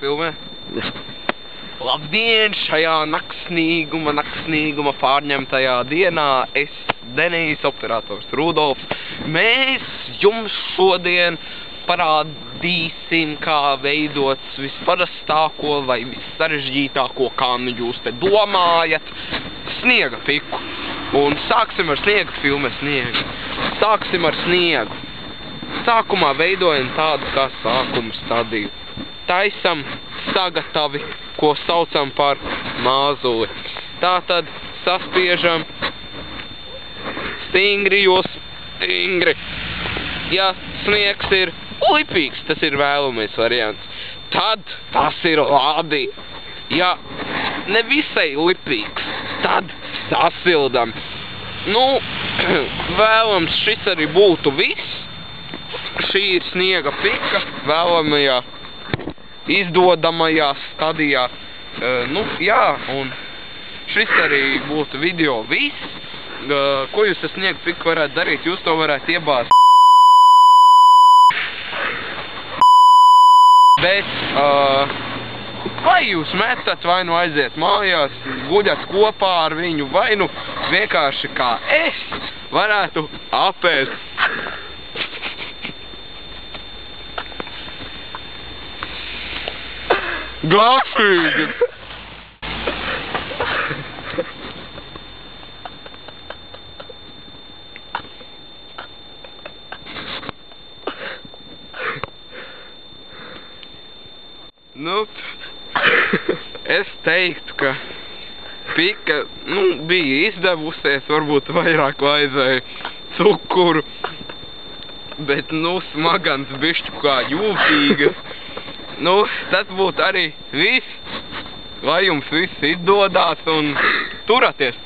filmē? Labdien, šajā naksnīguma pārņemtajā dienā es, Denijs, operators Rudolfs, mēs jums šodien parādīsim, kā veidot visparastāko vai vissarežģītāko, kā nu jūs te domājat, sniega piku. Un sāksim ar sniega filmu sniegu. Sāksim ar sniegu. Sākumā veidojam tādu kā sākuma stadiju. Taisam sagatavi, ko saucam par māzuli. Tātad saspiežam stingri, jo stingri. Ja sniegs ir lipīgs, tas ir vēlamies variants. Tad tas ir labi. Ja nevisai lipīgs, tad sasildam. Nu, vēlams šis arī būtu viss. Šī ir sniega pika vēlamajā izdodamajā stadijā. Nu, jā, un šis arī būtu video viss. Ko jūs ar sniega piku varētu darīt? Jūs to varētu iebāzt. Bet, vai jūs metat, vai nu aiziet mājās, guļat kopā ar viņu, vai nu vienkārši kā es varētu apēst. Glāfīgi! Nu, es teiktu, ka pika, bija izdevusies, varbūt vairāk vajadzēja cukuru, bet, smagans bišķu kā jūtīgas. Tas būtu arī viss, lai jums viss izdodās un turaties!